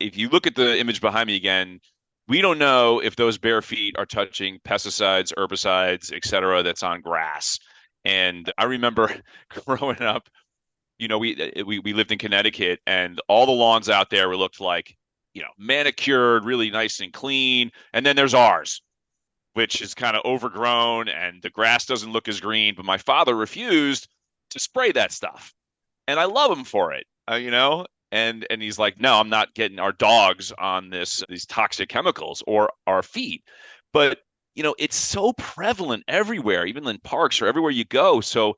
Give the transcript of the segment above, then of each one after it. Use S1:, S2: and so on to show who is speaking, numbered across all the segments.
S1: if you look at the image behind me again, we don't know if those bare feet are touching pesticides, herbicides, et cetera, that's on grass. And I remember growing up, we lived in Connecticut, and all the lawns out there looked like, manicured, really nice and clean. And then there's ours, which is kind of overgrown, and the grass doesn't look as green. But my father refused to spray that stuff, and I love him for it, And he's like, no, I'm not getting our dogs on these toxic chemicals or our feet. But it's so prevalent everywhere, even in parks or everywhere you go. So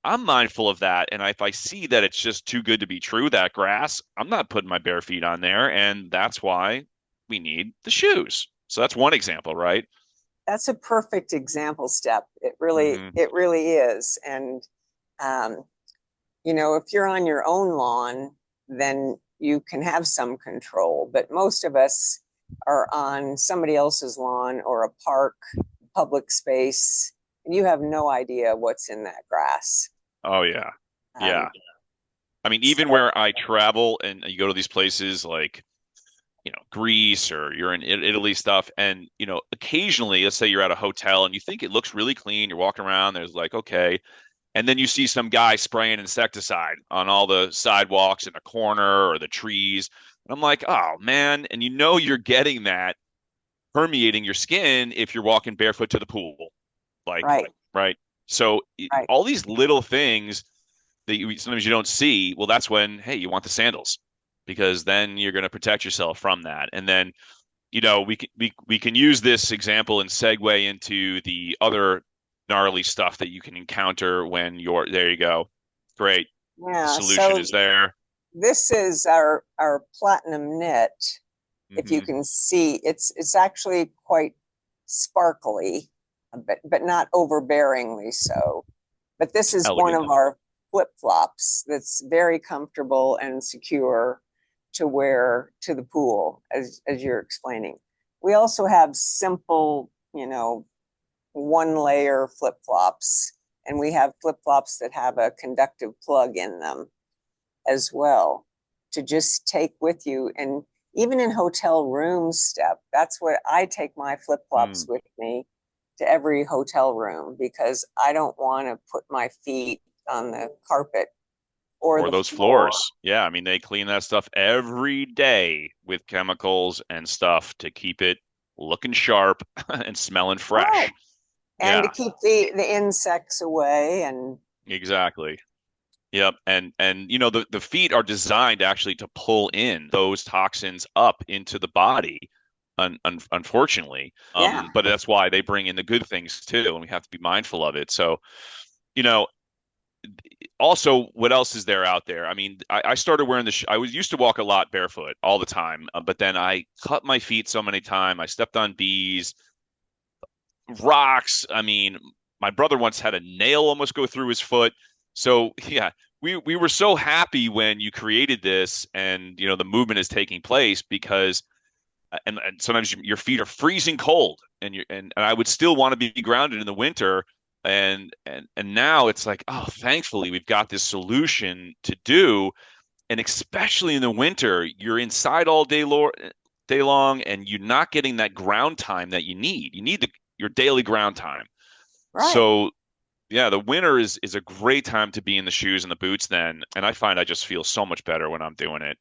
S1: I'm mindful of that. And if I see that it's just too good to be true, that grass, I'm not putting my bare feet on there. And that's why we need the shoes. So that's one example, right?
S2: That's a perfect example, Step. It really,
S1: Hmm.
S2: it really is. And um, if you're on your own lawn, then you can have some control. But most of us are on somebody else's lawn or a park, public space, and you have no idea what's in that grass.
S1: Oh, yeah.
S2: Um,
S1: Yeah. I mean, even
S2: so,
S1: where I travel and you go to these places like, Greece or you're in Italy stuff. And, occasionally, let's say you're at a hotel and you think it looks really clean. You're walking around, there's like, okay. And then you see some guy spraying insecticide on all the sidewalks in the corner or the trees. And I'm like, oh man. And you're getting that permeating your skin if you're walking barefoot to the pool. Like,
S2: right,
S1: right. So
S2: right.
S1: all these little things that sometimes you don't see, well, that's when, hey, you want the sandals because then you're going to protect yourself from that. And then, we can use this example and segue into the other gnarly stuff that you can encounter when there you go. Great. The
S2: Yeah.
S1: solution
S2: So
S1: is there.
S2: this is our platinum knit. If you
S1: Hmm.
S2: can see, it's actually quite sparkly, but not overbearingly so. But this is one
S1: Elegant.
S2: of our flip flops that's very comfortable and secure to wear to the pool, as you're explaining. We also have simple, one layer flip flops, and we have flip flops that have a conductive plug in them as well to just take with you. And even in hotel rooms, Step, that's what I take my flip flops
S1: Mm.
S2: with me to every hotel room because I don't want to put my feet on the carpet or
S1: Or
S2: the
S1: those
S2: floor.
S1: floors. Yeah, I mean they clean that stuff every day with chemicals and stuff to keep it looking sharp and smelling
S2: Right.
S1: fresh.
S2: And to
S1: Yeah,
S2: keep the insects away. And
S1: exactly. Yep. And the feet are designed actually to pull in those toxins up into the body, unfortunately.
S2: yeah,
S1: But that's why they bring in the good things too, and we have to be mindful of it. So, you know, also, what else is there out there? I mean, I started wearing I was used to walk a lot barefoot all the time, but then I cut my feet so many times. I stepped on bees, rocks. I mean, my brother once had a nail almost go through his foot. So yeah, we were so happy when you created this and the movement is taking place because and sometimes your feet are freezing cold and I would still want to be grounded in the winter and now it's like, oh, thankfully we've got this solution to do, and especially in the winter you're inside all day long and you're not getting that ground time that you need your daily ground time.
S2: right.
S1: So yeah, the winter is a great time to be in the shoes and the boots then, and I find I just feel so much better when I'm doing it.